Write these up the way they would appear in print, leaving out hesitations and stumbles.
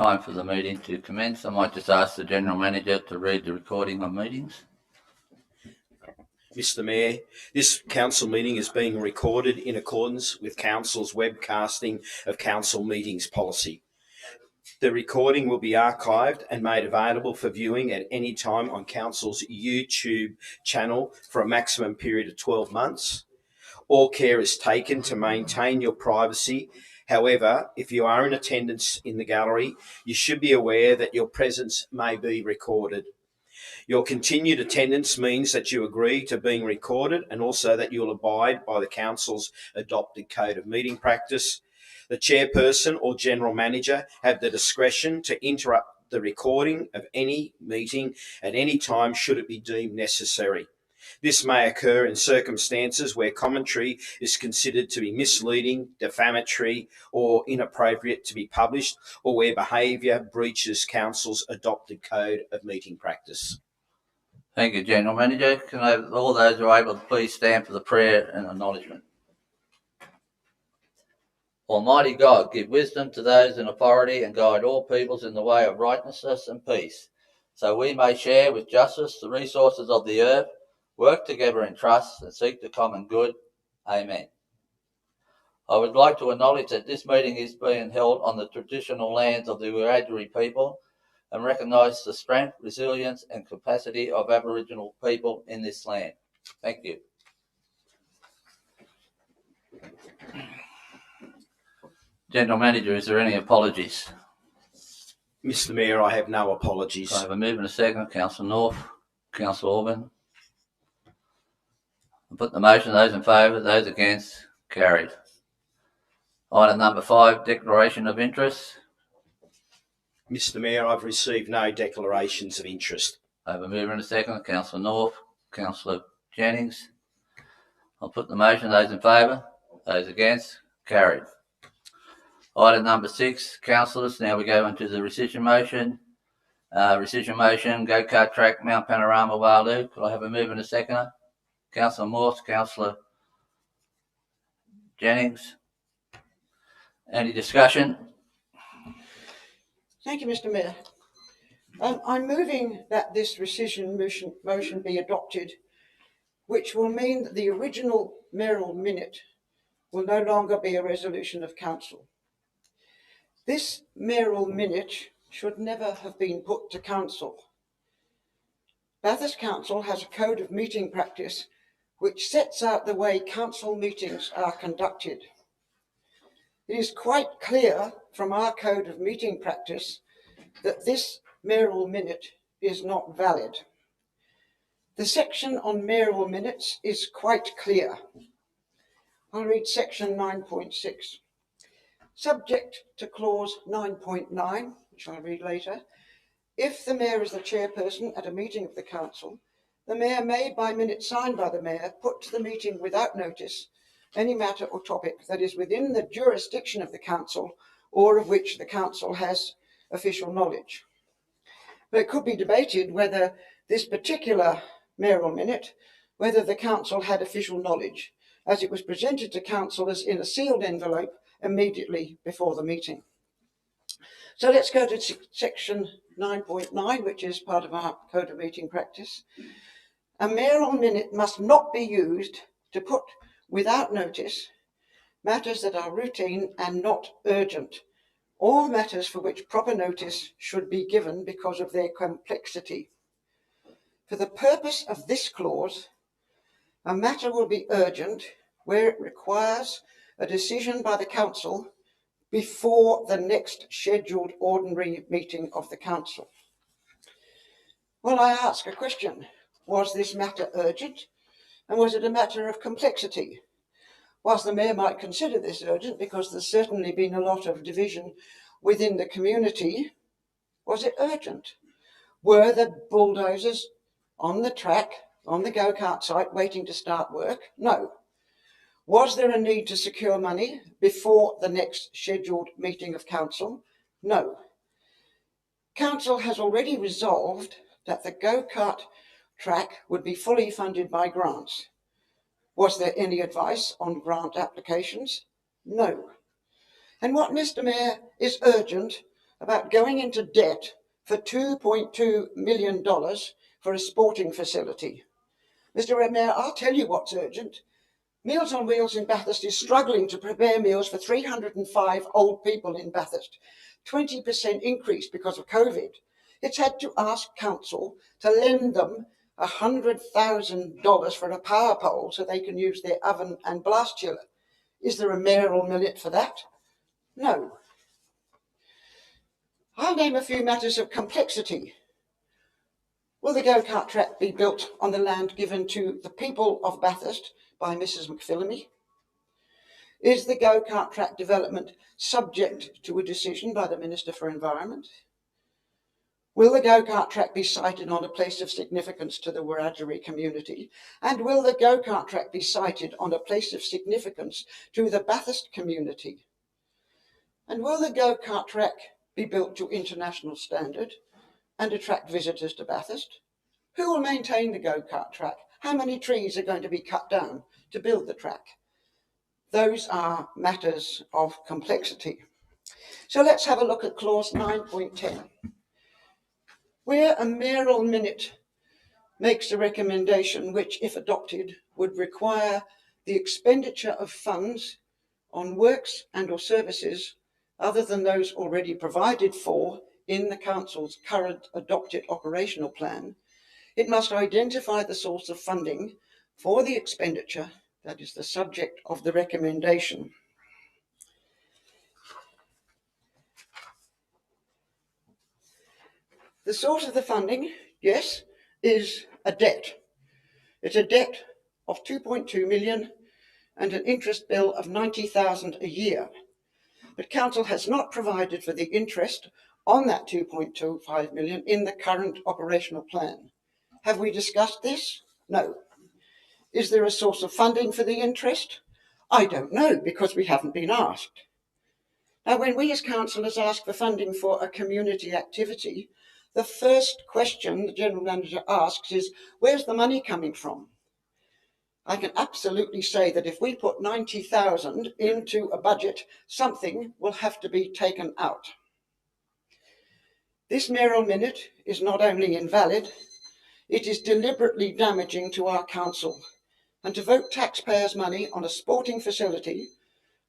Time for the meeting to commence. I might just ask the General Manager to read the recording of meetings. Mr Mayor, this council meeting is being recorded in accordance with Council's webcasting of council meetings policy. The recording will be archived and made available for viewing at any time on Council's YouTube channel for a maximum period of 12 months. All care is taken to maintain your privacy. However, if you are in attendance in the gallery, you should be aware that your presence may be recorded. Your continued attendance means that you agree to being recorded and also that you'll abide by the Council's adopted Code of Meeting Practice. The Chairperson or General Manager have the discretion to interrupt the recording of any meeting at any time should it be deemed necessary. This may occur in circumstances where commentary is considered to be misleading, defamatory, or inappropriate to be published, or where behaviour breaches Council's adopted Code of Meeting Practice. Thank you, General Manager. Can I have all those who are able to please stand for the prayer and acknowledgement? Almighty God, give wisdom to those in authority and guide all peoples in the way of righteousness and peace, so we may share with justice the resources of the earth, work together in trust and seek the common good. Amen. I would like to acknowledge that this meeting is being held on the traditional lands of the Wiradjuri people and recognise the strength, resilience and capacity of Aboriginal people in this land. Thank you. General Manager, is there any apologies? Mr Mayor, I have no apologies. I have a move and a second. Councillor North, Councillor Orban. I put the motion. Those in favour, those against, carried. Item number 5, declaration of interest. Mr Mayor, I've received no declarations of interest. I have a mover and a second. Councillor North, Councillor Jennings. I'll put the motion. Those in favour, those against, carried. Item number 6, councillors. Now we go into the rescission motion. Rescission motion, go-kart track, Mount Panorama, Waialoo. Could I have a mover and a seconder? Councillor Morse, Councillor Jennings. Any discussion? Thank you, Mr Mayor. I'm moving that this rescission motion be adopted, which will mean that the original mayoral minute will no longer be a resolution of council. This mayoral minute should never have been put to council. Bathurst Council has a code of meeting practice which sets out the way council meetings are conducted. It is quite clear from our code of meeting practice that this mayoral minute is not valid. The section on mayoral minutes is quite clear. I'll read section 9.6. Subject to clause 9.9, which I'll read later, if the mayor is the chairperson at a meeting of the council, the mayor may, by minute signed by the mayor, put to the meeting without notice any matter or topic that is within the jurisdiction of the council or of which the council has official knowledge. But it could be debated whether this particular mayoral minute, whether the council had official knowledge, as it was presented to councillors in a sealed envelope immediately before the meeting. So let's go to section 9.9, which is part of our code of meeting practice. A mayoral minute must not be used to put without notice matters that are routine and not urgent, or matters for which proper notice should be given because of their complexity. For the purpose of this clause, a matter will be urgent where it requires a decision by the council before the next scheduled ordinary meeting of the council. Well, I ask a question. Was this matter urgent? And was it a matter of complexity? Whilst the mayor might consider this urgent because there's certainly been a lot of division within the community, was it urgent? Were the bulldozers on the track, on the go-kart site, waiting to start work? No. Was there a need to secure money before the next scheduled meeting of council? No. Council has already resolved that the go-kart track would be fully funded by grants. Was there any advice on grant applications? No. And what, Mr Mayor, is urgent about going into debt for $2.2 million for a sporting facility. Mr. Mayor, I'll tell you what's urgent. Meals on Wheels in Bathurst is struggling to prepare meals for 305 old people in Bathurst, 20% increase because of COVID. It's had to ask council to lend them $100,000 for a power pole so they can use their oven and blast chiller. Is there a mayoral minute for that? No. I'll name a few matters of complexity. Will the go-kart track be built on the land given to the people of Bathurst by Mrs. McPhillamy? Is the go-kart track development subject to a decision by the Minister for Environment? Will the go-kart track be sited on a place of significance to the Wiradjuri community? And will the go-kart track be sited on a place of significance to the Bathurst community? And will the go-kart track be built to international standard and attract visitors to Bathurst? Who will maintain the go-kart track? How many trees are going to be cut down to build the track? Those are matters of complexity. So let's have a look at clause 9.10. Where a mayoral minute makes a recommendation which, if adopted, would require the expenditure of funds on works and or services other than those already provided for in the council's current adopted operational plan, it must identify the source of funding for the expenditure that is the subject of the recommendation. The source of the funding, yes, is a debt. It's a debt of 2.2 million and an interest bill of 90,000 a year. But council has not provided for the interest on that 2.25 million in the current operational plan. Have we discussed this? No. Is there a source of funding for the interest? I don't know, because we haven't been asked. Now, when we as councillors ask for funding for a community activity, the first question the General Manager asks is, where's the money coming from? I can absolutely say that if we put 90,000 into a budget, something will have to be taken out. This mayoral minute is not only invalid, it is deliberately damaging to our council. And to vote taxpayers' money on a sporting facility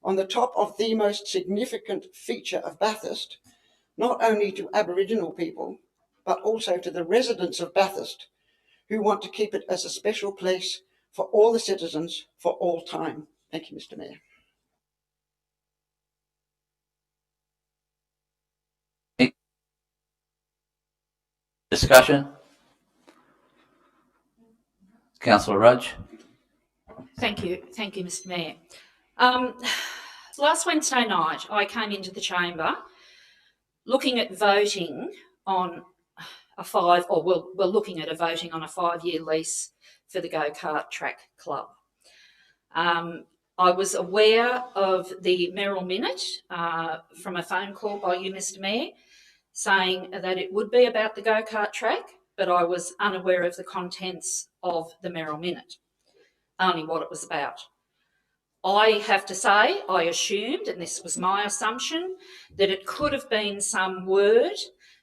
on the top of the most significant feature of Bathurst, not only to Aboriginal people, but also to the residents of Bathurst, who want to keep it as a special place for all the citizens for all time. Thank you, Mr. Mayor. Discussion? Councillor Rudge. Thank you, Mr. Mayor. Last Wednesday night, I came into the chamber looking at voting on we're looking at voting on a 5-year lease for the go-kart track club. I was aware of the mayoral minute from a phone call by you, Mr. Mayor, saying that it would be about the go-kart track, but I was unaware of the contents of the mayoral minute, only what it was about. I have to say, I assumed, and this was my assumption, that it could have been some word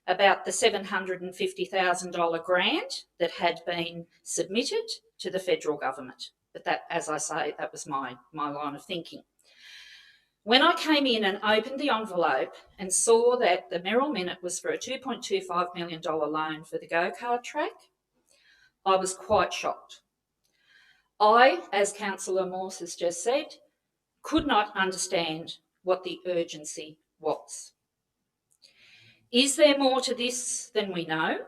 about the $750,000 grant that had been submitted to the federal government. But that, as I say, that was my line of thinking. When I came in and opened the envelope and saw that the mayoral minute was for a $2.25 million loan for the go-kart track, I was quite shocked. I, as Councillor Morse has just said, could not understand what the urgency was. Is there more to this than we know?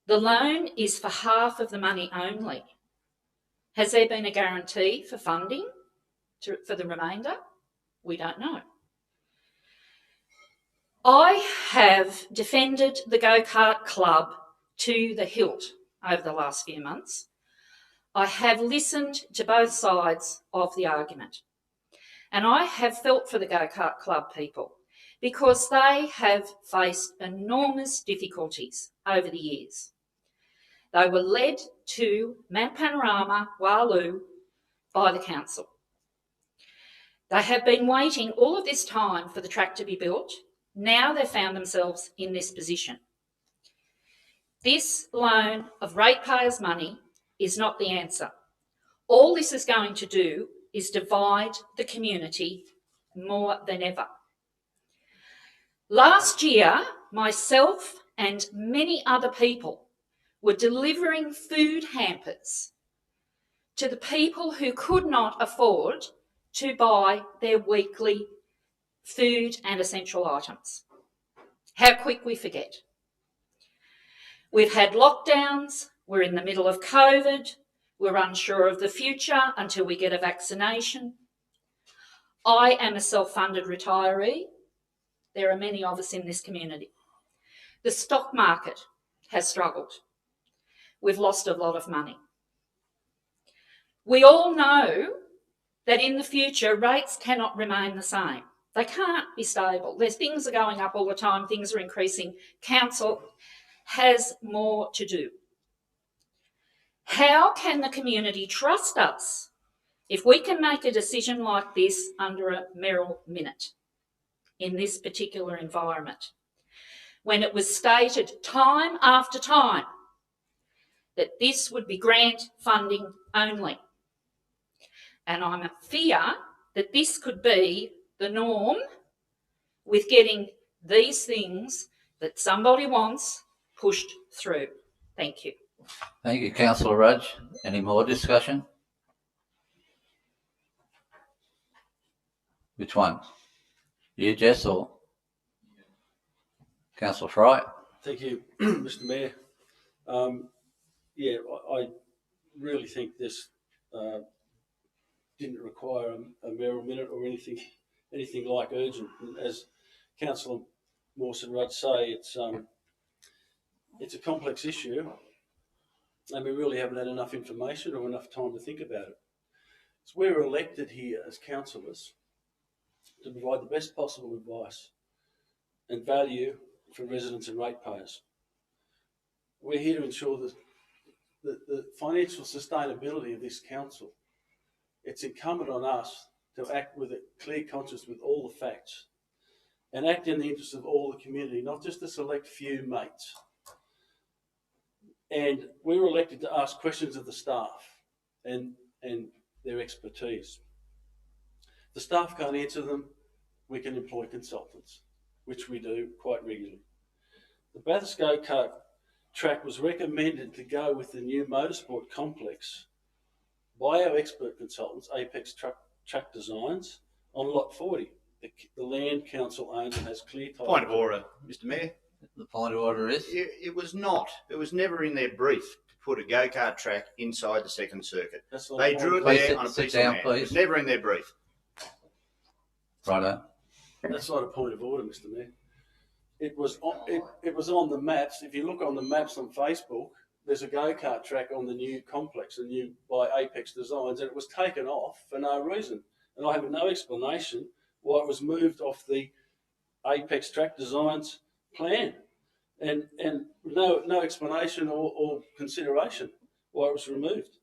The loan is for half of the money only. Has there been a guarantee for funding for the remainder? We don't know. I have defended the go-kart club to the hilt over the last few months. I have listened to both sides of the argument, and I have felt for the go-kart club people because they have faced enormous difficulties over the years. They were led to Mount Panorama, Wahlu, by the council. They have been waiting all of this time for the track to be built, Now they've found themselves in this position. This loan of ratepayers' money is not the answer. All this is going to do is divide the community more than ever. Last year, myself and many other people were delivering food hampers to the people who could not afford to buy their weekly food and essential items. How quick we forget. We've had lockdowns, we're in the middle of COVID, we're unsure of the future until we get a vaccination. I am a self-funded retiree. There are many of us in this community. The stock market has struggled. We've lost a lot of money. We all know that in the future, rates cannot remain the same. They can't be stable. Things are going up all the time, things are increasing. Council has more to do. How can the community trust us if we can make a decision like this under a Merrill minute in this particular environment, when it was stated time after time that this would be grant funding only? And I'm a fear that this could be the norm with getting these things that somebody wants pushed through. Thank you. Thank you, Councillor Rudge. Any more discussion? Which one? You, Jess, or Councillor Fry? Thank you, Mr. Mayor. I really think this didn't require a Merrill minute or anything like urgent. As Councillor Mawson-Rudd say, it's a complex issue, and we really haven't had enough information or enough time to think about it. So we're elected here as councillors to provide the best possible advice and value for residents and ratepayers. We're here to ensure that the financial sustainability of this council. It's incumbent on us to act with a clear conscience with all the facts and act in the interest of all the community, not just a select few mates. And we're elected to ask questions of the staff and their expertise. The staff can't answer them, we can employ consultants, which we do quite regularly. The Bathurst Go-Kart track was recommended to go with the new motorsport complex by our expert consultants, Apex Track Designs, on Lot 40. The Land Council owner has clear title. Point of order, Mr. Mayor. The point of order is? It was not. It was never in their brief to put a go-kart track inside the Second Circuit. They drew it there on a piece of land. It was never in their brief. Righto. That's not a point of order, Mr. Mayor. It was on the maps. If you look on the maps on Facebook, there's a go-kart track on the new complex, the new by Apex Designs, and it was taken off for no reason. And I have no explanation why it was moved off the Apex Track Designs plan, and no explanation or consideration why it was removed.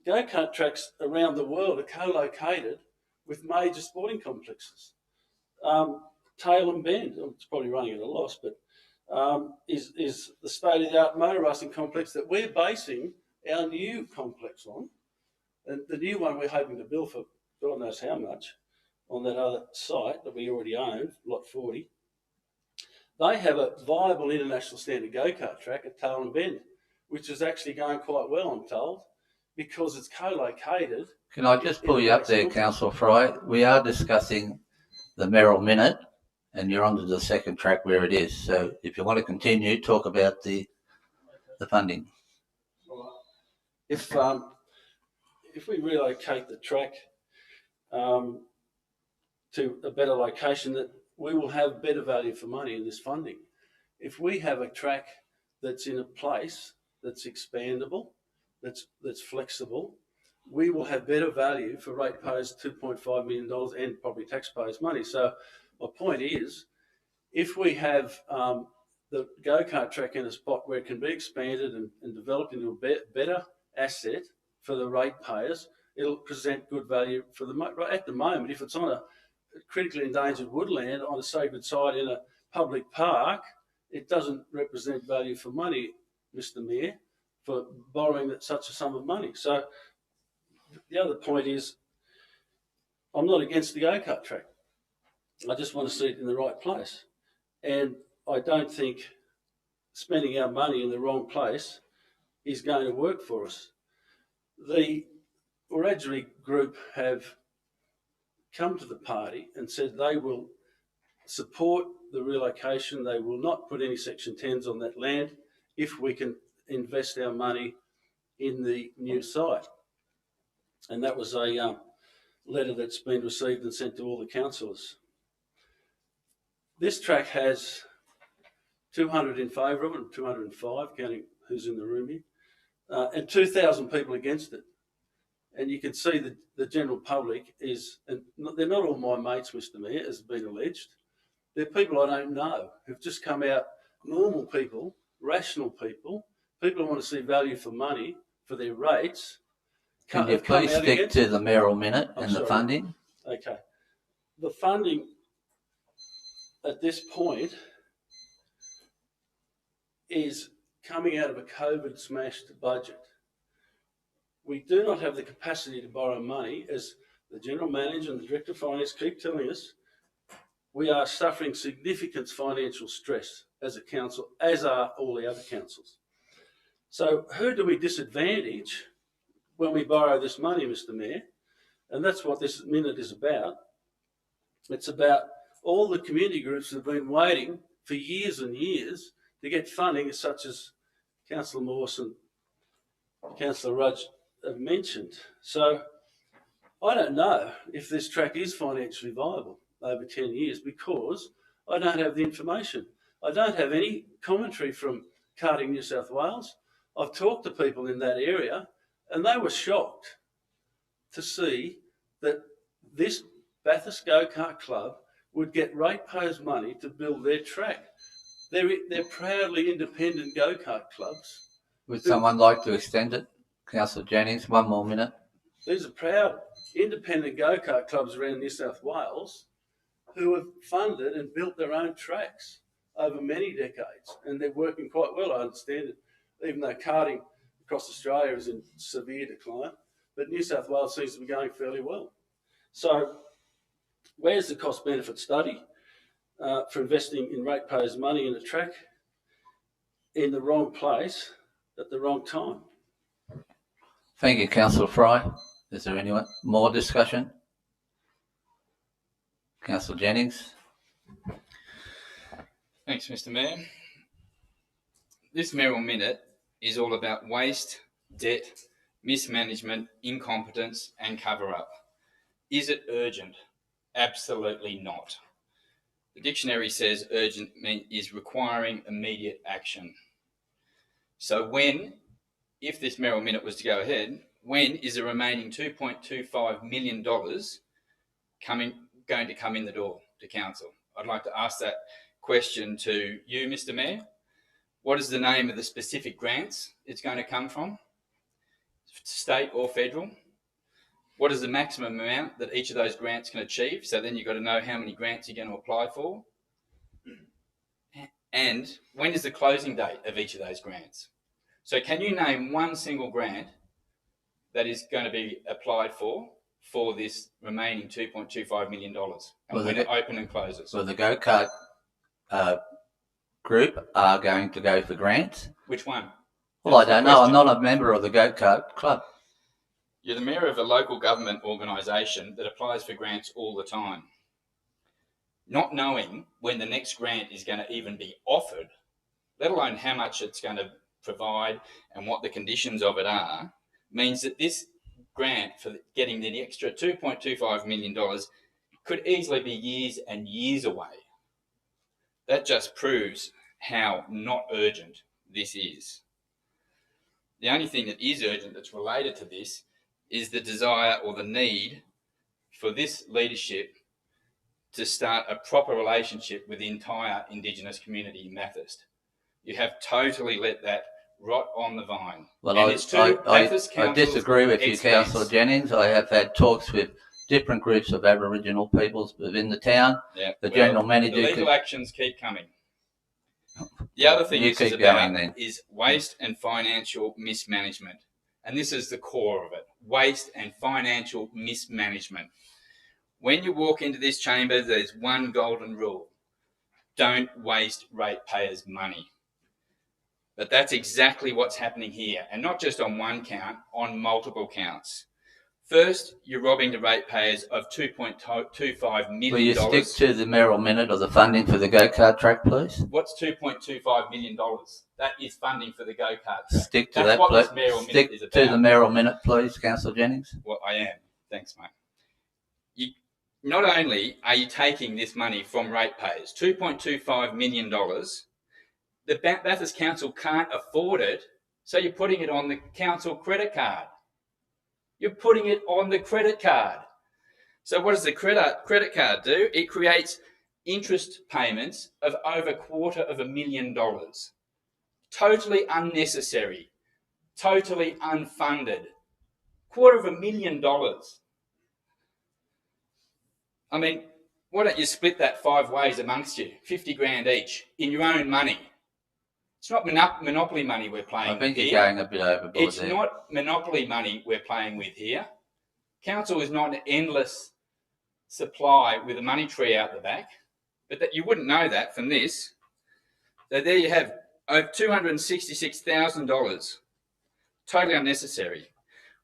Go-kart tracks around the world are co-located with major sporting complexes. Tail and Bend, it's probably running at a loss, but is the state-of-the-art motor racing complex that we're basing our new complex on. And the new one we're hoping to build for God knows how much on that other site that we already own, Lot 40. They have a viable international standard go-kart track at Tail and Bend, which is actually going quite well, I'm told, because it's co-located. Can I just pull you up there, Councillor Fry? We are discussing the Merrill minute, and you're onto the second track where it is. So if you want to continue, talk about the funding. If we relocate the track to a better location, that we will have better value for money in this funding. If we have a track that's in a place that's expandable, that's flexible, we will have better value for ratepayers, $2.5 million, and probably taxpayers' money. So my point is, if we have the go-kart track in a spot where it can be expanded and developed into a better asset for the ratepayers, it'll present good value for the. At the moment, if it's on a critically endangered woodland on a sacred site in a public park, it doesn't represent value for money, Mr. Mayor, for borrowing such a sum of money. So the other point is, I'm not against the go-kart track. I just want to see it in the right place. And I don't think spending our money in the wrong place is going to work for us. The Wiradjuri group have come to the party and said they will support the relocation. They will not put any Section 10s on that land if we can invest our money in the new site. And that was a letter that's been received and sent to all the councillors. This track has 200 in favour of it, 205, counting who's in the room here, and 2,000 people against it. And you can see that the general public is, and they're not all my mates, Mr. Mayor, as has been alleged. They're people I don't know who've just come out, normal people, rational people who want to see value for money for their rates. Can you please stick to the Merrill Minute and the funding? Okay. The funding at this point is coming out of a COVID smashed budget. We do not have the capacity to borrow money, as the General Manager and the Director of Finance keep telling us. We are suffering significant financial stress as a council, as are all the other councils. So who do we disadvantage when we borrow this money, Mr. Mayor? And that's what this minute is about. It's about all the community groups that have been waiting for years and years to get funding, such as Councillor Morse and Councillor Rudge have mentioned. So I don't know if this track is financially viable over 10 years because I don't have the information. I don't have any commentary from Karting New South Wales. I've talked to people in that area and they were shocked to see that this Bathurst Go-Kart Club would get ratepayers' money to build their track. They're proudly independent go-kart clubs. Would someone like to extend it? Councillor Jennings, 1 more minute. These are proud independent go-kart clubs around New South Wales who have funded and built their own tracks over many decades, and they're working quite well, I understand it, even though karting across Australia is in severe decline, but New South Wales seems to be going fairly well. So where's the cost-benefit study for investing in ratepayers' money in a track in the wrong place at the wrong time? Thank you, Councillor Fry. Is there any more discussion? Councillor Jennings. Thanks, Mr. Mayor. This Merrill Minute is all about waste, debt, mismanagement, incompetence and cover-up. Is it urgent? Absolutely not. The dictionary says urgent is requiring immediate action. So if this Merrill Minute was to go ahead, when is the remaining $2.25 million going to come in the door to council? I'd like to ask that question to you, Mr. Mayor. What is the name of the specific grants it's going to come from, state or federal? What is the maximum amount that each of those grants can achieve? So then you've got to know how many grants you're going to apply for. And when is the closing date of each of those grants? So can you name one single grant that is going to be applied for this remaining $2.25 million? And when it open and closes? Well, the go-kart group are going to go for grants. Which one? Well, I don't know. I'm not a member of the go-kart club. You're the mayor of a local government organisation that applies for grants all the time. Not knowing when the next grant is going to even be offered, let alone how much it's going to provide and what the conditions of it are, means that this grant for getting the extra $2.25 million could easily be years and years away. That just proves how not urgent this is. The only thing that is urgent that's related to this is the desire or the need for this leadership to start a proper relationship with the entire Indigenous community in Bathurst. You have totally let that rot on the vine. Well, I disagree with you, Councillor Jennings. I have had talks with different groups of Aboriginal peoples within the town. Yeah. The general manager The legal could- actions keep coming. The other thing You this is keep about going then. is waste and financial mismanagement. And this is the core of it. Waste and financial mismanagement. When you walk into this chamber, there's one golden rule. Don't waste ratepayers' money. But that's exactly what's happening here. And not just on one count, on multiple counts. First, you're robbing the ratepayers of $2.25 million. Will you stick to the Merrill minute of the funding for the go-kart track, please? What's $2.25 million? That is funding for the go-kart track. Stick to That's that, what please. this Merrill minute Stick is about. to the Merrill minute, please, Councillor Jennings. Well, I am. Thanks, mate. Not only are you taking this money from ratepayers, $2.25 million, the Bathurst Council can't afford it, so you're putting it on the council credit card. You're putting it on the credit card. So what does the credit card do? It creates interest payments of over $250,000. Totally unnecessary. Totally unfunded. $250,000. I mean, why don't you split that 5 ways amongst you, 50 grand each, in your own money? It's not monopoly money we're playing with. I think here. you're going a bit overboard It's there. not monopoly money we're playing with here. Council is not an endless supply with a money tree out the back, but that you wouldn't know that from this. So there you have over $266,000. Totally unnecessary.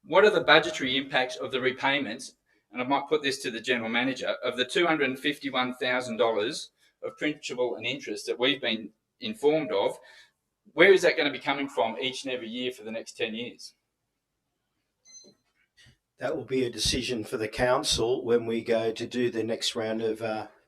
What are the budgetary impacts of the repayments? And I might put this to the general manager, of the $251,000 of principal and interest that we've been informed of. Where is that going to be coming from each and every year for the next 10 years? That will be a decision for the council when we go to do the next round of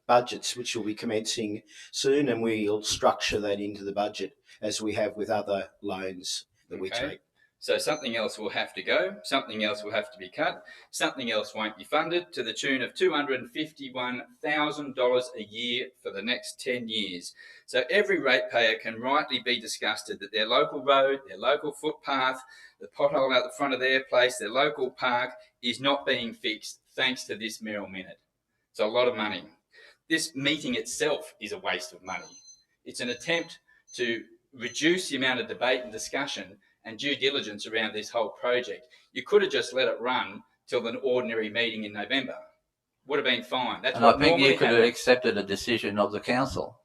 budgets, which will be commencing soon, and we'll structure that into the budget as we have with other loans that we take. So something else will have to go, something else will have to be cut, something else won't be funded to the tune of $251,000 a year for the next 10 years. So every ratepayer can rightly be disgusted that their local road, their local footpath, the pothole out the front of their place, their local park is not being fixed thanks to this Merrill minute. It's a lot of money. This meeting itself is a waste of money. It's an attempt to reduce the amount of debate and discussion and due diligence around this whole project. You could have just let it run till an ordinary meeting in November. Would have been fine. That's And what I think normally you could have happens. accepted a decision of the council.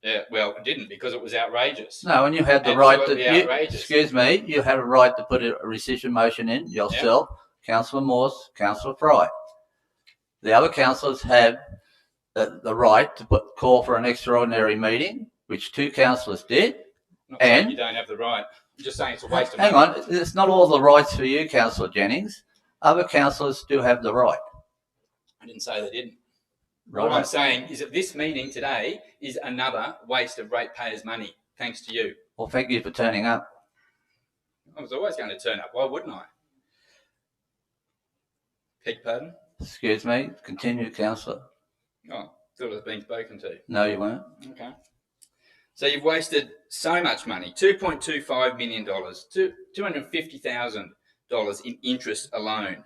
Yeah, well, it didn't because it was outrageous. No, and you had the right to. Absolutely outrageous. Excuse me, you had a right to put a rescission motion in yourself, Councillor Morse, Councillor Fry. The other councillors have the right to call for an extraordinary meeting, which 2 councillors did. I'm not saying And you don't have the right. I'm just saying it's a waste of hang money. on, it's not all the rights for you, Councillor Jennings. Other councillors do have the right. I didn't say they didn't. Right. What I'm saying is that this meeting today is another waste of ratepayers' money, thanks to you. Well, thank you for turning up. I was always going to turn up. Why wouldn't I? Beg pardon? Excuse me, continue, Councillor. Oh, thought I was being spoken to. No, you weren't. Okay. So you've wasted so much money, $2.25 million, $250,000 in interest alone.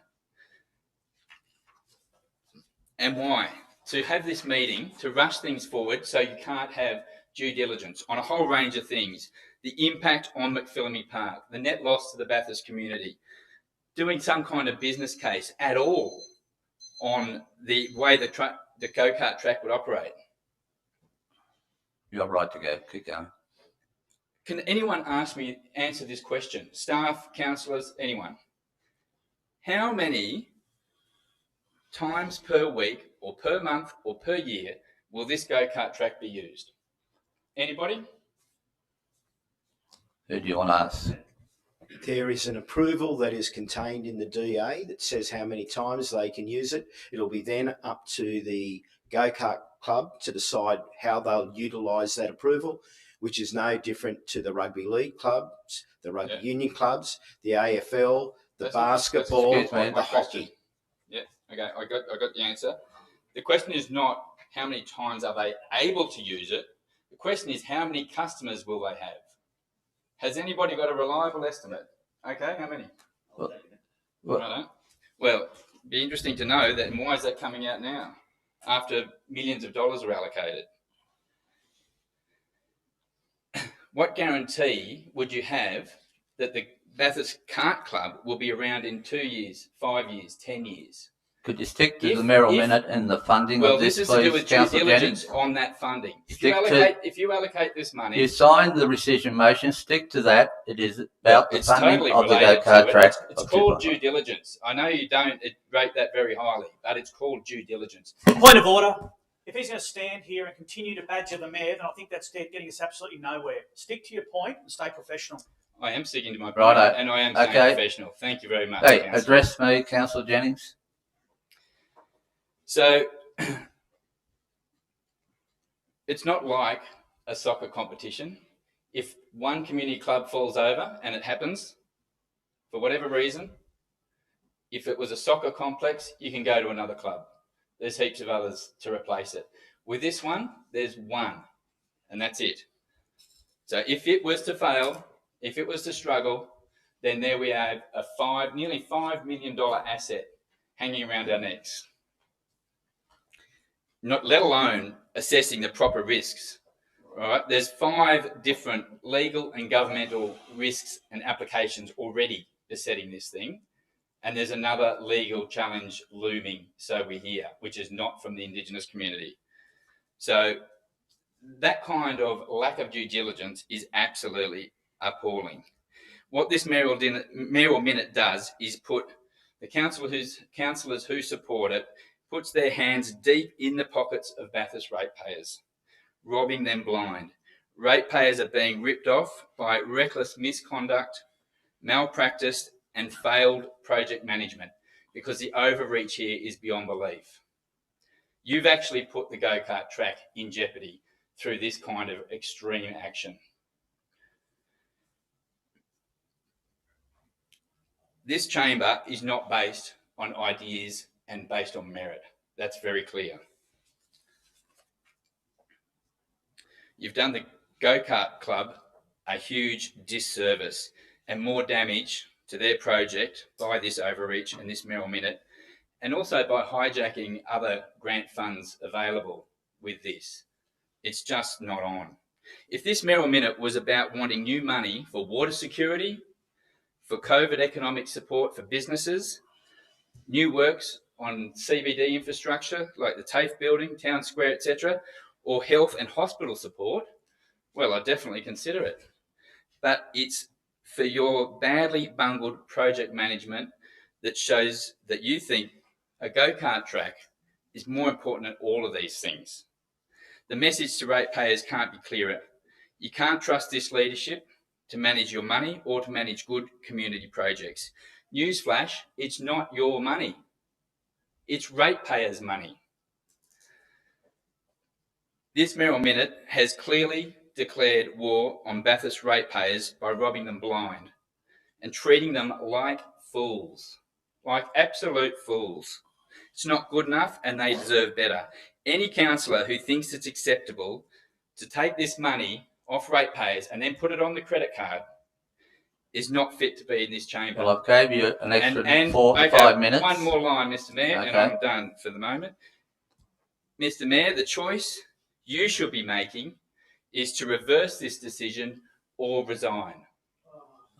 And why? To have this meeting, to rush things forward so you can't have due diligence on a whole range of things. The impact on McPhillamy Park, the net loss to the Bathurst community, doing some kind of business case at all on the way the go-kart track would operate. You have right to go. Keep going. Can anyone answer this question? Staff, councillors, anyone? How many times per week or per month or per year will this go-kart track be used? Anybody? Who do you want to ask? There is an approval that is contained in the DA that says how many times they can use it. It'll be then up to the go-kart club to decide how they'll utilise that approval, which is no different to the rugby league clubs, the rugby union clubs, the AFL, the basketball, excuse me, the hockey. Yeah, okay, I got the answer. The question is not how many times are they able to use it. The question is how many customers will they have? Has anybody got a reliable estimate? Okay, how many? Well, I don't know. Well, be interesting to know that. And why is that coming out now, after millions of dollars are allocated? What guarantee would you have that the Bathurst Kart Club will be around in 2 years, 5 years, 10 years? Could you stick to the mayoral minute and the funding of this, is please, to do with due Councillor diligence Jennings? on that funding. If you allocate this money, You signed the rescission motion. Stick to that. It is about the it's funding totally of the related go-kart to it. track. It's of called 2.5. due diligence. I know you don't rate that very highly, but it's called due diligence. Point of order. If he's going to stand here and continue to badger the mayor, then I think that's getting us absolutely nowhere. Stick to your point and stay professional. I am sticking to my point, Righto. and I am staying professional. Thank you very much. Hey, Councillor. address me, Councillor Jennings. So it's not like a soccer competition. If one community club falls over, and it happens for whatever reason, if it was a soccer complex, you can go to another club. There's heaps of others to replace it. With this one, there's one, and that's it. So if it was to fail, if it was to struggle, then there we have a nearly $5 million asset hanging around our necks. Not let alone assessing the proper risks. All right, there's 5 different legal and governmental risks and applications already besetting this thing, and there's another legal challenge looming, so we hear, which is not from the Indigenous community. So that kind of lack of due diligence is absolutely appalling. What this mayoral minute does is put the councillors who support it, puts their hands deep in the pockets of Bathurst ratepayers, robbing them blind. Ratepayers are being ripped off by reckless misconduct, malpractice, and failed project management, because the overreach here is beyond belief. You've actually put the go-kart track in jeopardy through this kind of extreme action. This chamber is not based on ideas and based on merit. That's very clear. You've done the go-kart club a huge disservice and more damage to their project by this overreach and this mayoral minute, and also by hijacking other grant funds available with this. It's just not on. If this mayoral minute was about wanting new money for water security, for COVID economic support for businesses, new works on CBD infrastructure like the TAFE building, Town Square, etc., or health and hospital support, well, I'd definitely consider it. But it's for your badly bungled project management that shows that you think a go-kart track is more important than all of these things. The message to ratepayers can't be clearer. You can't trust this leadership to manage your money or to manage good community projects. Newsflash, it's not your money. It's ratepayers' money. This mayoral minute has clearly declared war on Bathurst ratepayers by robbing them blind and treating them like fools, like absolute fools. It's not good enough and they deserve better. Any councillor who thinks it's acceptable to take this money off ratepayers and then put it on the credit card is not fit to be in this chamber. Well, I've gave you an extra 4 to 5 minutes. One more line, Mr. Mayor, and I'm done for the moment. Mr. Mayor, the choice you should be making is to reverse this decision or resign.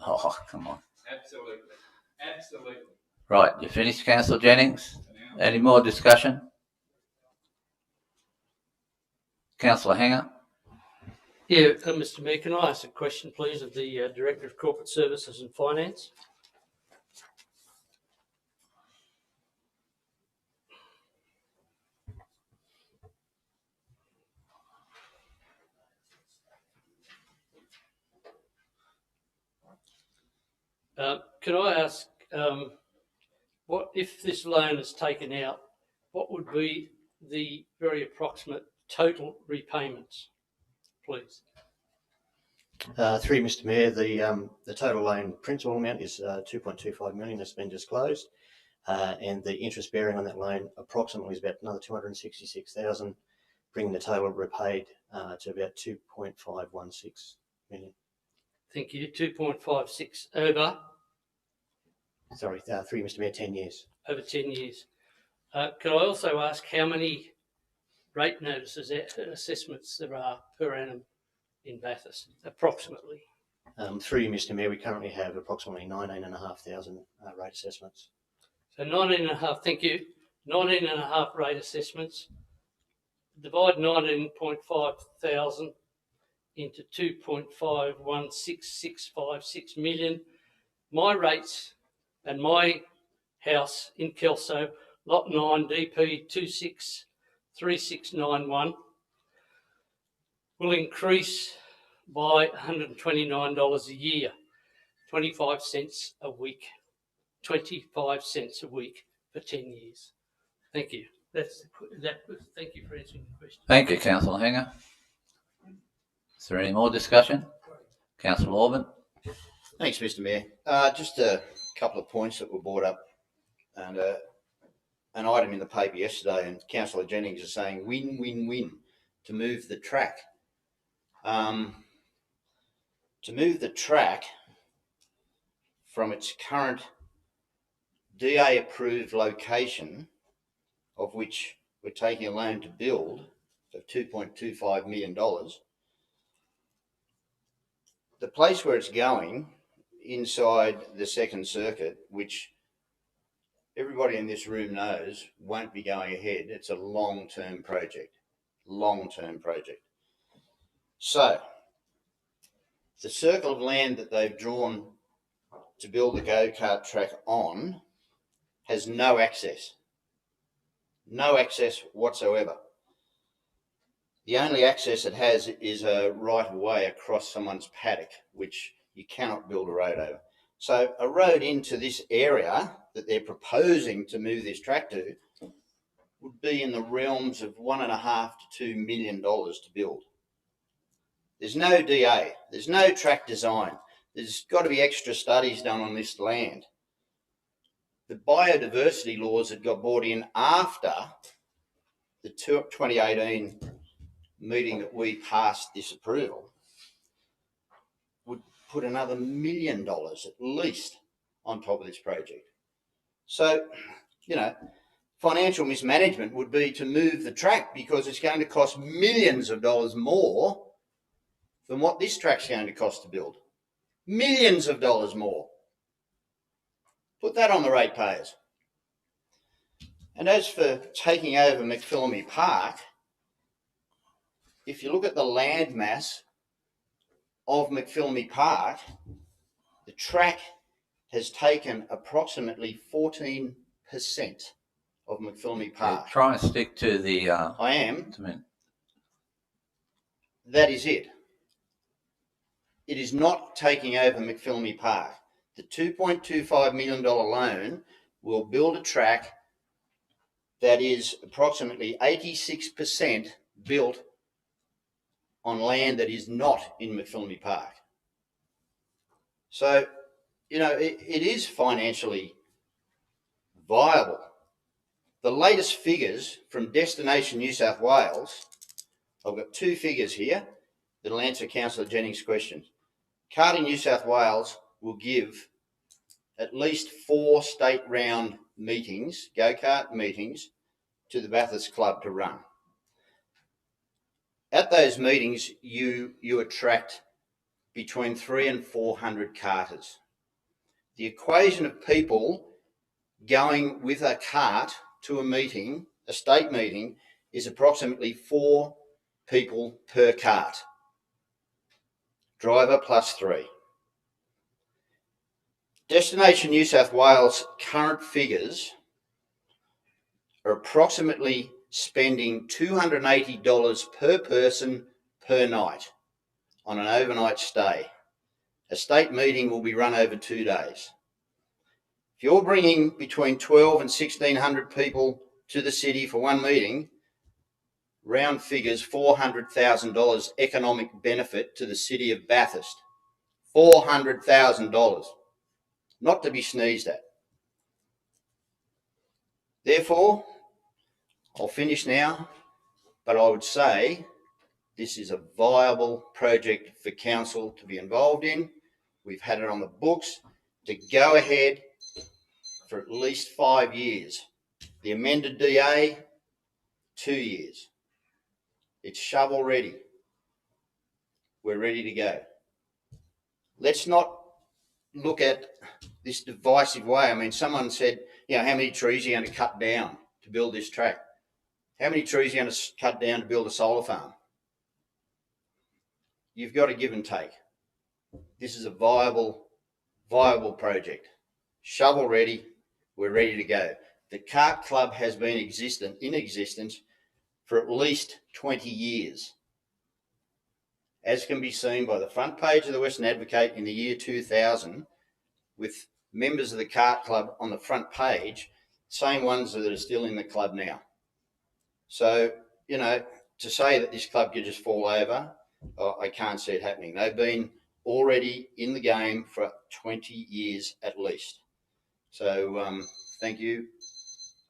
Oh, come on. Absolutely. Absolutely. Right, you finished, Councillor Jennings? Any more discussion? Councillor Hanger? Yeah, Mr. Mayor, can I ask a question, please, of the Director of Corporate Services and Finance? Could I ask, what if this loan is taken out, what would be the very approximate total repayments, please? Through Mr. Mayor, the total loan principal amount is 2.25 million that's been disclosed, and the interest bearing on that loan approximately is about another 266,000, bringing the total repaid to about 2.516 million. Thank you. 2.56 over. Sorry, through Mr. Mayor, 10 years. over 10 years. Could I also ask how many rate notices and assessments there are per annum in Bathurst, approximately? Through you, Mr Mayor, we currently have approximately 19,500 rate assessments. So 19.5, thank you, 19.5 rate assessments. Divide 19.5 thousand into 2.516656 million. My rates and my house in Kelso, lot 9, DP 263691, will increase by $129 a year, 25 cents a week, 25 cents a week for 10 years. Thank you. Thank you for answering the question. Thank you, Councillor Hanger. Is there any more discussion? Councillor Orban. Thanks, Mr Mayor. Just a couple of points that were brought up, and an item in the paper yesterday, and Councillor Jennings is saying win, win, win to move the track. To move the track from its current DA-approved location, of which we're taking a loan to build of $2.25 million, the place where it's going inside the Second Circuit, which everybody in this room knows won't be going ahead. It's a long-term project, So the circle of land that they've drawn to build the go-kart track on has no access whatsoever. The only access it has is a right of way across someone's paddock, which you cannot build a road over. So a road into this area that they're proposing to move this track to would be in the realms of $1.5 to $2 million to build. There's no DA, there's no track design. There's got to be extra studies done on this land. The biodiversity laws that got brought in after the 2018 meeting that we passed this approval would put another $1 million at least on top of this project. So, financial mismanagement would be to move the track because it's going to cost millions of dollars more than what this track's going to cost to build. Millions of dollars more. Put that on the ratepayers. And as for taking over McPhillamy Park, if you look at the land mass of McPhillamy Park, the track has taken approximately 14% of McPhillamy Park. Try and stick to the... I am. That is it. It is not taking over McPhillamy Park. The $2.25 million loan will build a track that is approximately 86% built on land that is not in McPhillamy Park. So, it is financially viable. The latest figures from Destination New South Wales, I've got two figures here that'll answer Councillor Jennings' questions. Karting New South Wales will give at least 4 state round meetings, go-kart meetings, to the Bathurst Club to run. At those meetings, you attract between 300 and 400 karters. The equation of people going with a cart to a meeting, a state meeting, is approximately 4 people per cart. Driver plus 3. Destination New South Wales current figures are approximately spending $280 per person per night on an overnight stay. A state meeting will be run over 2 days. If you're bringing between 12 and 1,600 people to the city for one meeting, round figures $400,000 economic benefit to the city of Bathurst. $400,000. Not to be sneezed at. Therefore, I'll finish now, but I would say this is a viable project for council to be involved in. We've had it on the books to go ahead for at least 5 years. The amended DA, 2 years. It's shovel ready. We're ready to go. Let's not look at this divisive way. I mean, someone said, how many trees are you going to cut down to build this track? How many trees are you going to cut down to build a solar farm? You've got to give and take. This is a viable project. Shovel ready. We're ready to go. The Kart Club has been in existence for at least 20 years. As can be seen by the front page of the Western Advocate in the year 2000, with members of the Kart Club on the front page, same ones that are still in the club now. So, to say that this club could just fall over, I can't see it happening. They've been already in the game for 20 years at least. So, thank you.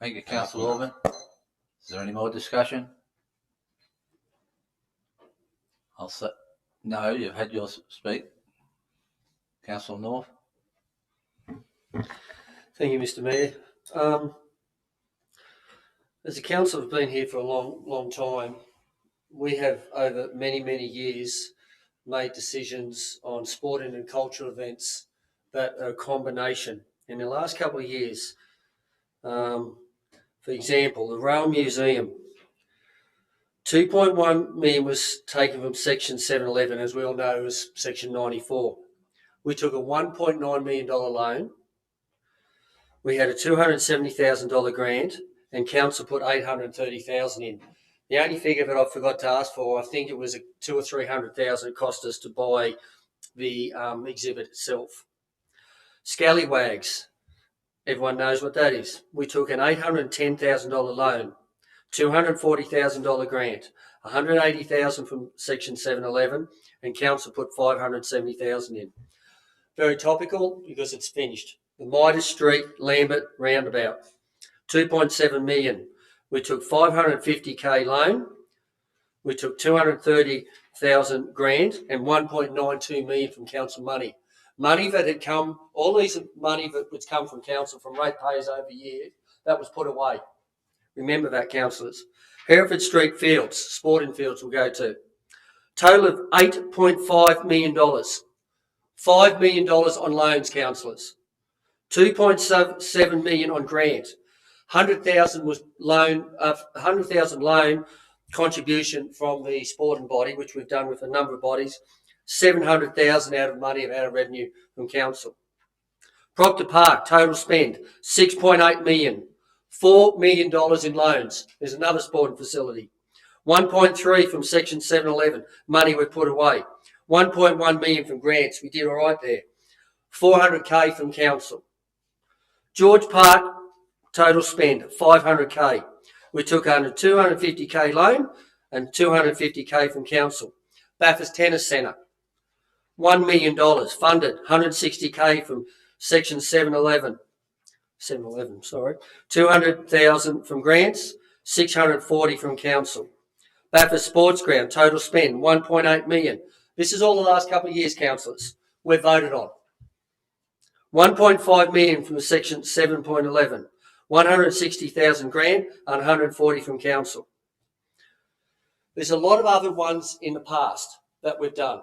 Thank you, Councillor Orban. Is there any more discussion? I'll say, no, you've had your speak. Councillor North. Thank you, Mr. Mayor. As a council have been here for a long time, we have over many years made decisions on sporting and cultural events that are a combination. In the last couple of years, for example, the Rail Museum, 2.1 million was taken from Section 711, as we all know, as Section 94. We took a $1.9 million loan. We had a $270,000 grant, and council put $830,000 in. The only figure that I forgot to ask for, I think it was $200,000 or $300,000 it cost us to buy the exhibit itself. Scallywags, everyone knows what that is. We took an $810,000 loan, $240,000 grant, $180,000 from Section 711, and council put $570,000 in. Very topical because it's finished. The Midas Street Lambert roundabout, 2.7 million. We took $550K loan. We took $230,000 grant and $1.92 million from council money. Money that had come, all these money that would come from council from ratepayers over years, that was put away. Remember that, councillors. Hereford Street Fields, sporting fields will go to. Total of $8.5 million. $5 million on loans, councillors. 2.7 million on grant. 100,000 was loan. 100,000 loan contribution from the sporting body, which we've done with a number of bodies. 700,000 out of revenue from council. Proctor Park total spend 6.8 million. $4 million in loans. There's another sporting facility. 1.3 from Section 711, money we put away. 1.1 million from grants, we did all right there. 400K from council. George Park, total spend, 500K. We took under 250K loan and 250K from council. Bathurst Tennis Centre, $1 million funded, 160K from Section 711, 200,000 from grants, 640 from council. Bathurst Sports Ground, total spend, 1.8 million. This is all the last couple of years, councillors, we've voted on. 1.5 million from the Section 7.11, 160,000 grant and 140 from council. There's a lot of other ones in the past that we've done.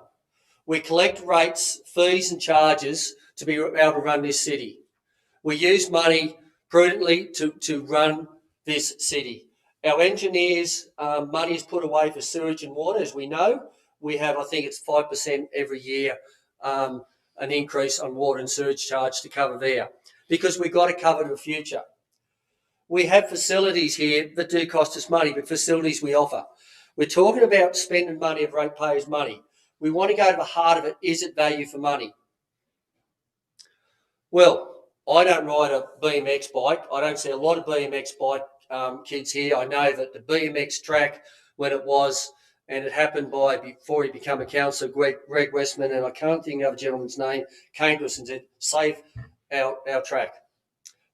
We collect rates, fees and charges to be able to run this city. We use money prudently to run this city. Our engineers, money is put away for sewage and water, as we know. We have, I think it's 5% every year, an increase on water and sewage charge to cover there, because we've got to cover the future. We have facilities here that do cost us money, but facilities we offer. We're talking about spending money of ratepayers' money. We want to go to the heart of it. Is it value for money? Well, I don't ride a BMX bike. I don't see a lot of BMX bike kids here. I know that the BMX track, when it was, and it happened before he became a councillor, Greg Westman, and I can't think of a gentleman's name, came to us and said, save our track.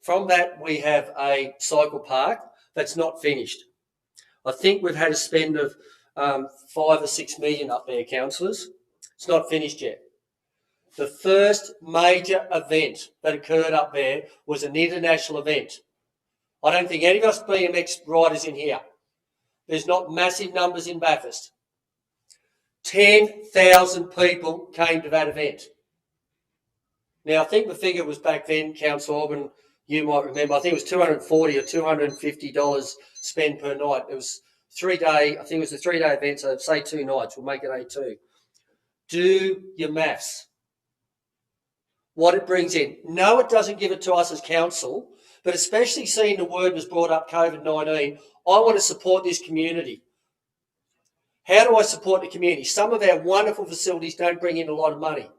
From that, we have a cycle park that's not finished. I think we've had a spend of 5 or 6 million up there, councillors. It's not finished yet. The first major event that occurred up there was an international event. I don't think any of us BMX riders in here. There's not massive numbers in Bathurst. 10,000 people came to that event. Now, I think the figure was back then, Councillor Orban, you might remember, I think it was $240 or $250 spent per night. It was 3 day, I think it was a 3 day event, so say 2 nights, we'll make it A2. Do your maths. What it brings in. No, it doesn't give it to us as council, but especially seeing the word was brought up, COVID-19, I want to support this community. How do I support the community? Some of our wonderful facilities don't bring in a lot of money.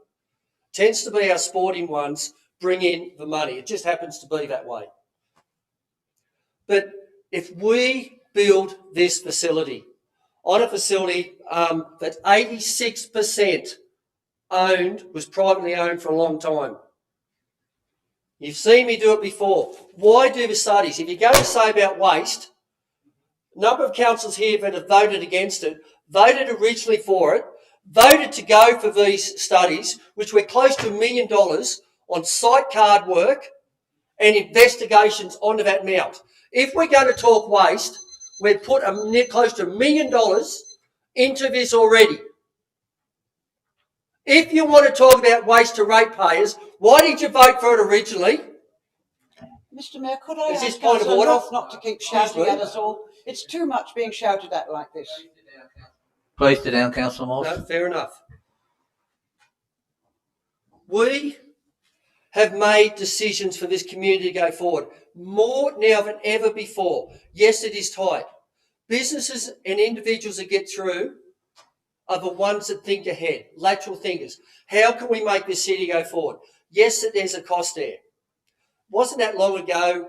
Tends to be our sporting ones bring in the money. It just happens to be that way. But if we build this facility on a facility that 86% owned, was privately owned for a long time. You've seen me do it before. Why do the studies? If you go to say about waste, a number of councillors here that have voted against it, voted originally for it, voted to go for these studies, which were close to $1 million on site card work and investigations onto that amount. If we're going to talk waste, we've put close to $1 million into this already. If you want to talk about waste to ratepayers, why did you vote for it originally? Mr Mayor, could I Is this ask point of Councillor order? North not to keep shouting me. at us all? It's too much being shouted at like this. Please sit down, Councillor Morse. No, fair enough. We have made decisions for this community to go forward, more now than ever before. Yes, it is tight. Businesses and individuals that get through are the ones that think ahead, lateral thinkers. How can we make this city go forward? Yes, there's a cost there. Wasn't that long ago,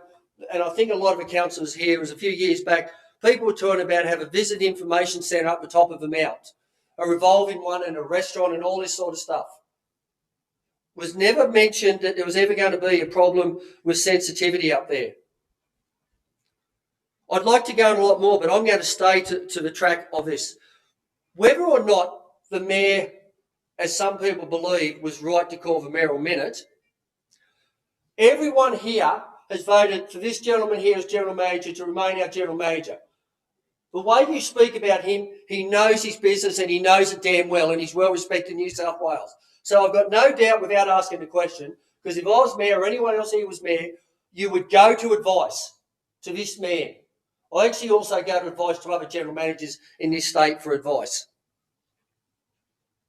and I think a lot of the councillors here, it was a few years back, people were talking about having a visit information centre up the top of the mount, a revolving one and a restaurant and all this sort of stuff. It was never mentioned that there was ever going to be a problem with sensitivity up there. I'd like to go on a lot more, but I'm going to stay to the track of this. Whether or not the mayor, as some people believe, was right to call the mayoral minute, everyone here has voted for this gentleman here as general manager to remain our general manager. The way you speak about him, he knows his business and he knows it damn well, and he's well respected in New South Wales. So I've got no doubt without asking the question, because if I was mayor or anyone else here was mayor, you would go to advice to this man. I actually also go to advice to other general managers in this state for advice.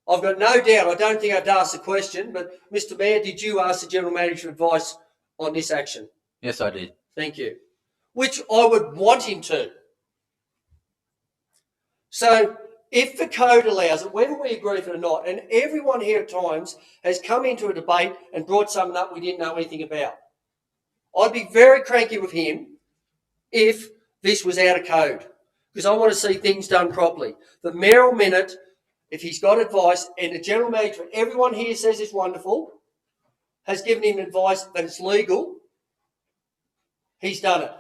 I've got no doubt, I don't think I've asked the question, but Mr Mayor, did you ask the general manager advice on this action? Yes, I did. Thank you. Which I would want him to. So if the code allows it, whether we agree with it or not, and everyone here at times has come into a debate and brought something up we didn't know anything about, I'd be very cranky with him if this was out of code, because I want to see things done properly. The mayoral minute, if he's got advice, and the general manager, everyone here says it's wonderful, has given him advice that it's legal, he's done it.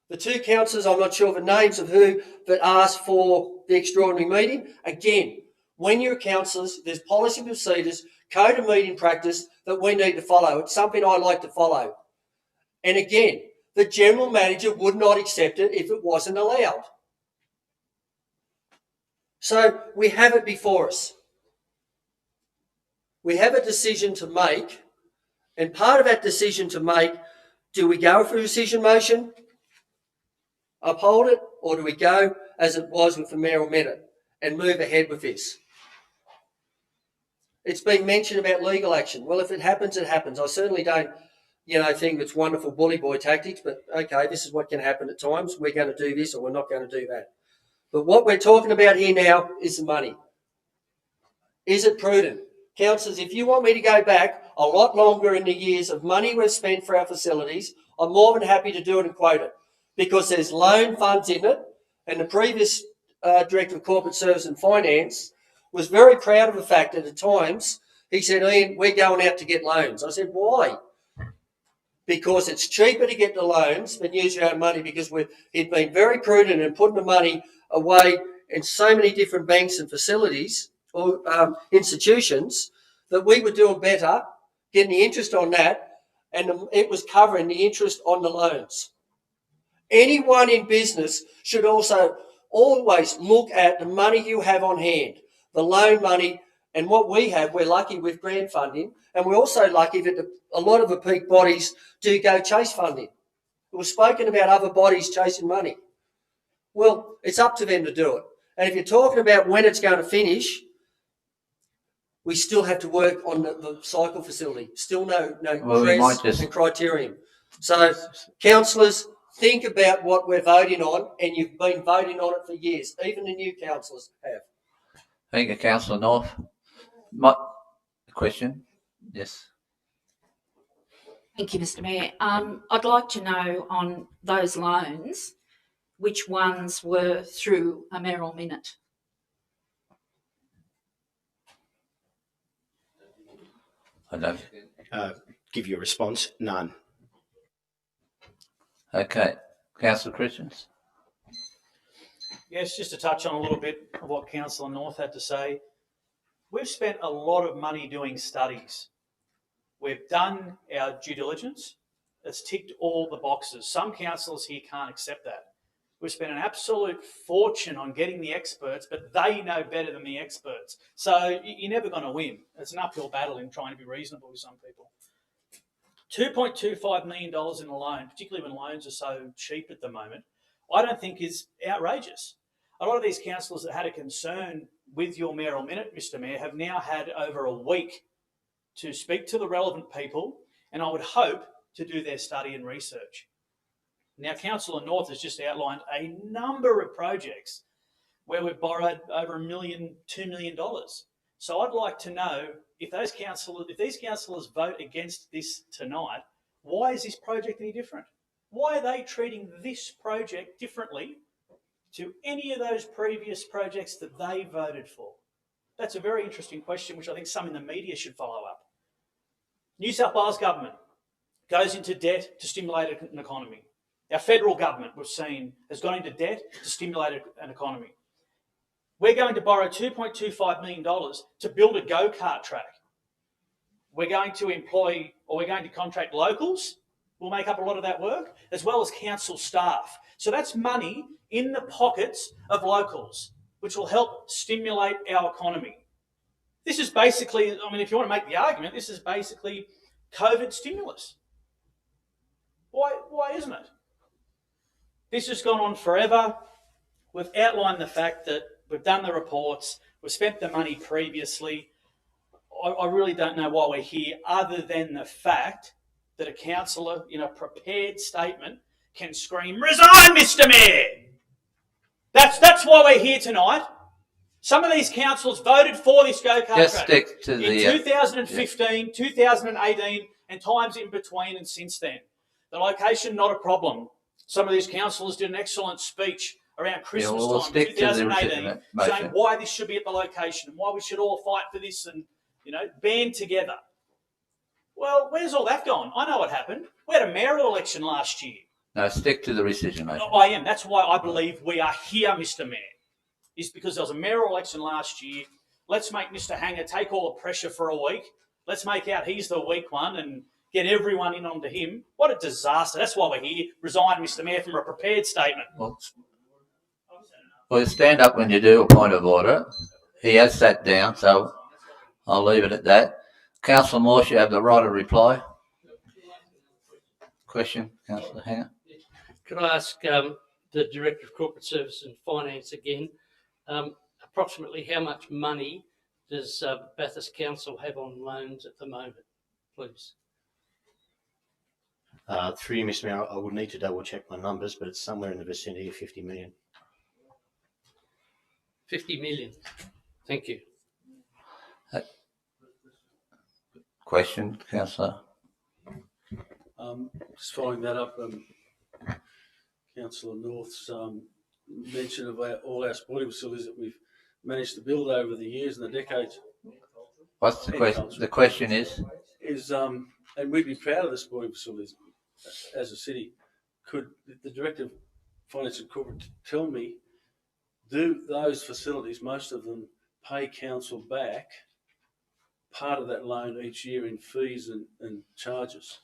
The two councillors, I'm not sure of the names of who, that asked for the extraordinary meeting. Again, when you're councillors, there's policy procedures, code of meeting practice that we need to follow. It's something I like to follow. And again, the general manager would not accept it if it wasn't allowed. So we have it before us. We have a decision to make, and part of that decision to make, do we go for a decision motion, uphold it, or do we go as it was with the mayoral minute and move ahead with this? It's been mentioned about legal action. Well, if it happens, it happens. I certainly don't, think it's wonderful bully boy tactics, but okay, this is what can happen at times. We're going to do this or we're not going to do that. But what we're talking about here now is the money. Is it prudent? Councillors, if you want me to go back a lot longer in the years of money we've spent for our facilities, I'm more than happy to do it and quote it, because there's loan funds in it, and the previous Director of Corporate Service and Finance was very proud of the fact that at times he said, Ian, we're going out to get loans. I said, why? Because it's cheaper to get the loans than use your own money, because he'd been very prudent in putting the money away in so many different banks and facilities or institutions that we were doing better, getting the interest on that, and it was covering the interest on the loans. Anyone in business should also always look at the money you have on hand, the loan money, and what we have. We're lucky with grant funding, and we're also lucky that a lot of the peak bodies do go chase funding. It was spoken about other bodies chasing money. Well, it's up to them to do it. And if you're talking about when it's going to finish, we still have to work on the cycle facility. Still no Well, we might CRES just- and criterion. So, councillors, think about what we're voting on, and you've been voting on it for years. Even the new councillors have. Thank you, Councillor North. Question? Yes. Thank you, Mr Mayor. I'd like to know on those loans, which ones were through a mayoral minute? I don't. Give you a response. None. Okay. Councillor Christians? Yes, just to touch on a little bit of what Councillor North had to say. We've spent a lot of money doing studies. We've done our due diligence. It's ticked all the boxes. Some councillors here can't accept that. We've spent an absolute fortune on getting the experts, but they know better than the experts. So you're never going to win. It's an uphill battle in trying to be reasonable with some people. $2.25 million in a loan, particularly when loans are so cheap at the moment, I don't think is outrageous. A lot of these councillors that had a concern with your mayoral minute, Mr Mayor, have now had over a week to speak to the relevant people, and I would hope to do their study and research. Now, Councillor North has just outlined a number of projects where we've borrowed over $1 million, $2 million. So I'd like to know if these councillors vote against this tonight, why is this project any different? Why are they treating this project differently to any of those previous projects that they voted for? That's a very interesting question, which I think some in the media should follow up. New South Wales government goes into debt to stimulate an economy. Our federal government, we've seen, has gone into debt to stimulate an economy. We're going to borrow $2.25 million to build a go-kart track. We're going to contract locals. We'll make up a lot of that work, as well as council staff. So that's money in the pockets of locals, which will help stimulate our economy. This is basically, if you want to make the argument, this is basically COVID stimulus. Why isn't it? This has gone on forever. We've outlined the fact that we've done the reports, we've spent the money previously. I really don't know why we're here, other than the fact that a councillor in a prepared statement can scream, "Resign, Mr Mayor!" That's why we're here tonight. Some of these councillors voted for this go-kart Just track stick to the... in 2015, 2018, and times in between and since then. The location, not a problem. Some of these councillors did an excellent speech around Christmas we'll time stick to the 2018, motion. saying why this should be at the location and why we should all fight for this and, band together. Well, where's all that gone? I know what happened. We had a mayoral election last year. No, stick to the rescission motion. I am. That's why I believe we are here, Mr Mayor, is because there was a mayoral election last year. Let's make Mr Hanger take all the pressure for a week. Let's make out he's the weak one and get everyone in onto him. What a disaster. That's why we're here. Resign, Mr Mayor, from a prepared statement. Well, stand up when you do a point of order. He has sat down, so I'll leave it at that. Councillor Morse, you have the right of reply. Question, Councillor Hanger. Could I ask the Director of Corporate Service and Finance again, approximately how much money does Bathurst Council have on loans at the moment, please? Through you, Mr Mayor, I would need to double check my numbers, but it's somewhere in the vicinity of 50 million. 50 million. Thank you. Question, Councillor. Just following that up, Councillor North's mention of all our sporting facilities that we've managed to build over the years and the decades. What's the question? The question is, and we'd be proud of the sporting facilities as a city. Could the Director of Finance and Corporate tell me, do those facilities, most of them, pay council back part of that loan each year in fees and charges?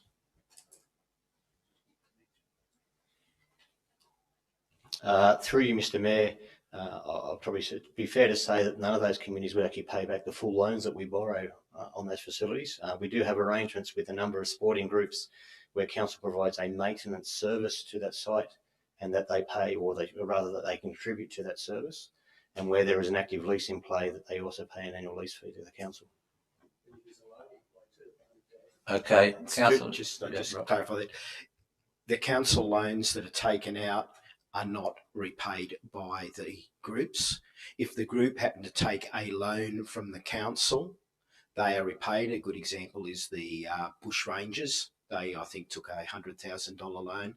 Through you, Mr Mayor, I'll probably say it'd be fair to say that none of those communities would actually pay back the full loans that we borrow on those facilities. We do have arrangements with a number of sporting groups where council provides a maintenance service to that site, and that they pay, or rather that they contribute to that service, and where there is an active lease in play, that they also pay an annual lease fee to the council. Okay, councillor. Just to clarify that, the council loans that are taken out are not repaid by the groups. If the group happen to take a loan from the council, they are repaid. A good example is the Bush Rangers. They, I think, took a $100,000 loan.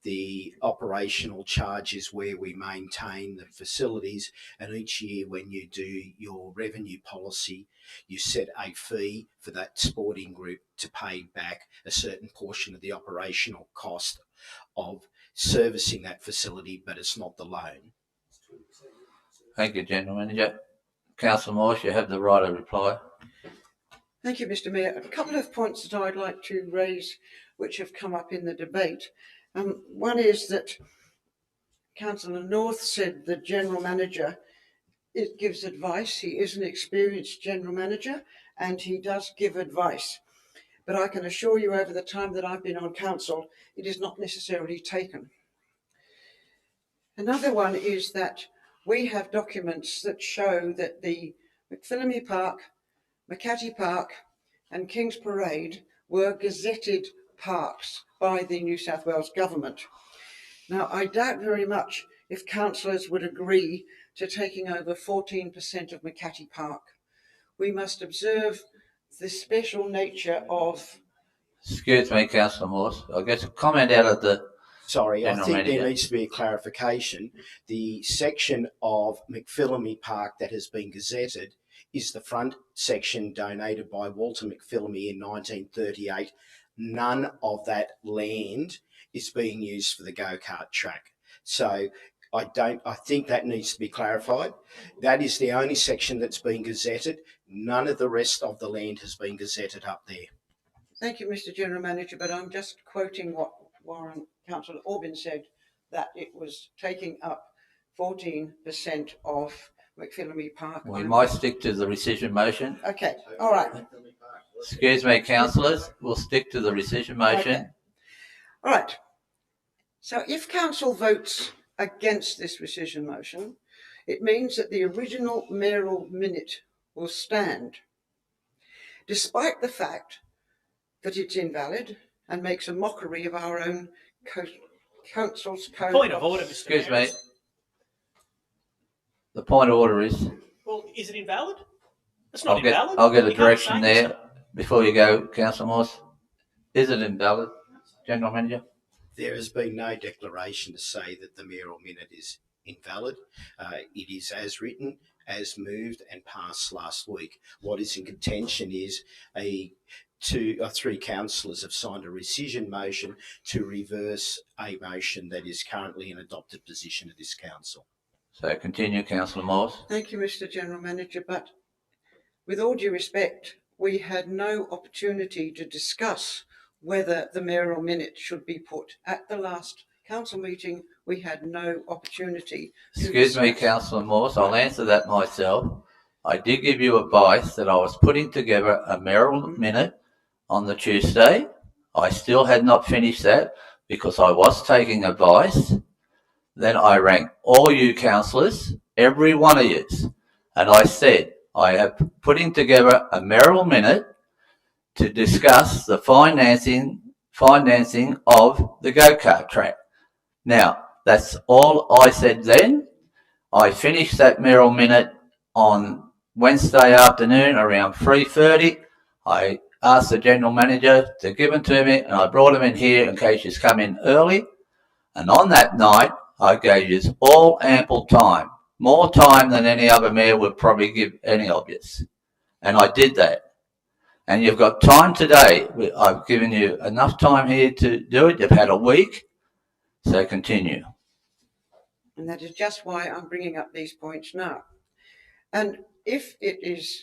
The operational charge is where we maintain the facilities, and each year when you do your revenue policy, you set a fee for that sporting group to pay back a certain portion of the operational cost of servicing that facility, but it's not the loan. Thank you, General Manager. Councillor Morse, you have the right of reply. Thank you, Mr Mayor. A couple of points that I'd like to raise which have come up in the debate. One is that Councillor North said the General Manager gives advice. He is an experienced General Manager and he does give advice. But I can assure you, over the time that I've been on council, it is not necessarily taken. Another one is that we have documents that show that the McPhillamy Park, Makati Park and King's Parade were gazetted parks by the New South Wales government. Now, I doubt very much if councillors would agree to taking over 14% of Makati Park. We must observe the special nature of... Excuse me, Councillor Morse. I guess a comment out of the... Sorry, I General think Manager. there needs to be a clarification. The section of McPhillamy Park that has been gazetted is the front section donated by Walter McPhillamy in 1938. None of that land is being used for the go-kart track. So I think that needs to be clarified. That is the only section that's been gazetted. None of the rest of the land has been gazetted up there. Thank you, Mr General Manager, but I'm just quoting what Councillor Orbin said, that it was taking up 14% of McPhillamy Park. We might stick to the rescission motion. Okay, all right. Excuse me, councillors. We'll stick to the rescission motion. Okay. All right. So if council votes against this rescission motion, it means that the original mayoral minute will stand, despite the fact that it's invalid and makes a mockery of our own council's code. Point of order, Mr Excuse Mayor. me. The point of order is... Well, is it invalid? It's not invalid. I'll get a You can't direction change there it. before you go, Councillor Morse. Is it invalid, General Manager? There has been no declaration to say that the mayoral minute is invalid. It is as written, as moved and passed last week. What is in contention is three councillors have signed a rescission motion to reverse a motion that is currently an adopted position of this council. So continue, Councillor Morse. Thank you, Mr General Manager, but with all due respect, we had no opportunity to discuss whether the mayoral minute should be put. At the last council meeting, we had no opportunity to Excuse me, discuss. Councillor Morse. I'll answer that myself. I did give you advice that I was putting together a mayoral minute on the Tuesday. I still had not finished that because I was taking advice. Then I rang all you councillors, every one of you, and I said, I am putting together a mayoral minute to discuss the financing of the go-kart track. Now, that's all I said then. I finished that mayoral minute on Wednesday afternoon around 3:30. I asked the General Manager to give them to me, and I brought them in here in case she's come in early. And on that night, I gave you all ample time, more time than any other mayor would probably give any of you. And I did that. And you've got time today. I've given you enough time here to do it. You've had a week, so continue. And that is just why I'm bringing up these points now. And if it is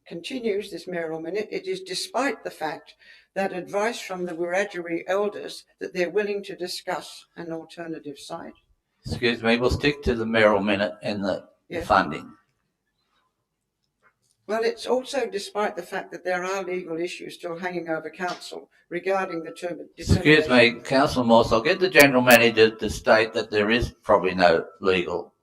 continues this mayoral minute, it is despite the fact that advice from the Wiradjuri elders that they're willing to discuss an alternative site. Excuse me, we'll stick to the mayoral minute and the Yeah. funding. Well, it's also despite the fact that there are legal issues still hanging over council regarding the term. Excuse me, Councillor Morse, I'll get the General Manager to state that there is probably no legal.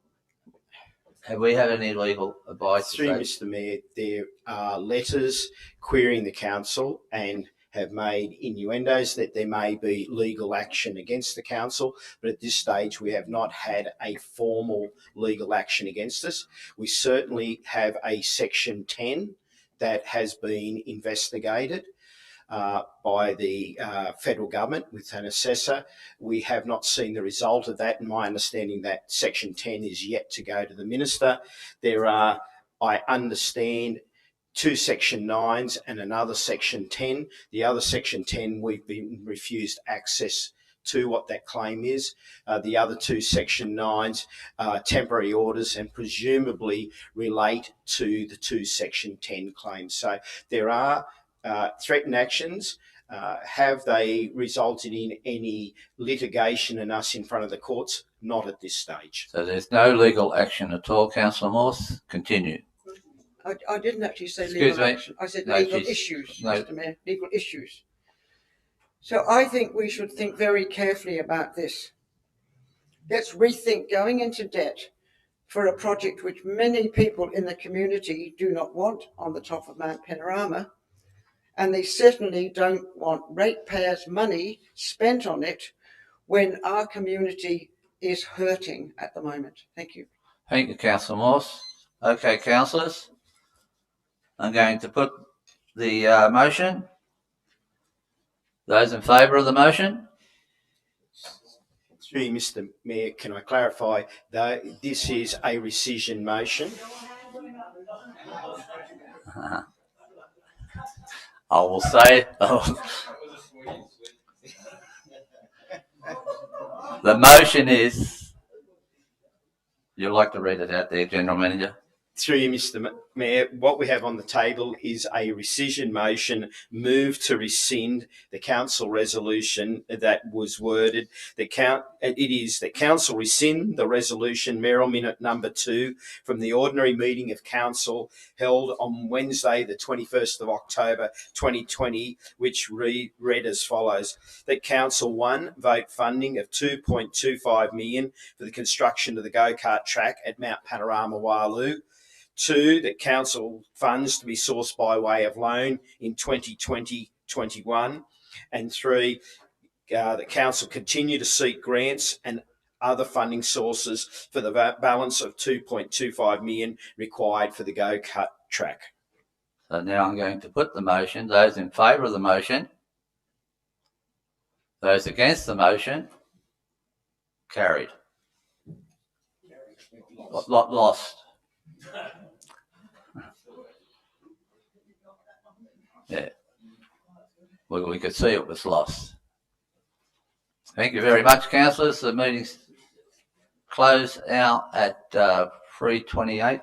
Have we had any legal advice? Through Mr Mayor, there are letters querying the council and have made innuendos that there may be legal action against the council, but at this stage we have not had a formal legal action against us. We certainly have a Section 10 that has been investigated by the federal government with an assessor. We have not seen the result of that, and my understanding that Section 10 is yet to go to the minister. There are, I understand, 2 Section 9s and another Section 10. The other Section 10, we've been refused access to what that claim is. The other 2 Section 9s are temporary orders and presumably relate to the 2 Section 10 claims. So there are threatened actions. Have they resulted in any litigation and us in front of the courts? Not at this stage. So there's no legal action at all, Councillor Morse. Continue. I didn't actually say Excuse legal me. action. I said No, legal she's- issues, no. Mr Mayor, legal issues. So I think we should think very carefully about this. Let's rethink going into debt for a project which many people in the community do not want on the top of Mount Panorama, and they certainly don't want ratepayers' money spent on it when our community is hurting at the moment. Thank you. Thank you, Councillor Morse. Okay, councillors, I'm going to put the motion. Those in favour of the motion? Through you, Mr Mayor, can I clarify that this is a rescission motion? I will say, the motion is, you'd like to read it out there, General Manager? Through you, Mr Mayor, what we have on the table is a rescission motion, move to rescind the council resolution that was worded. It is that council rescind the resolution mayoral minute number 2 from the ordinary meeting of council held on Wednesday, the 21st of October 2020, which read as follows: that council 1 vote funding of 2.25 million for the construction of the go-kart track at Mount Panorama, Waialoo. 2, that council funds to be sourced by way of loan in 2020-21. And 3, that council continue to seek grants and other funding sources for the balance of 2.25 million required for the go-kart track. So now I'm going to put the motion. Those in favour of the motion? Those against the motion? Carried. Lost. Yeah. Well, we could see it was lost. Thank you very much, councillors. The meeting's closed now at 3:28.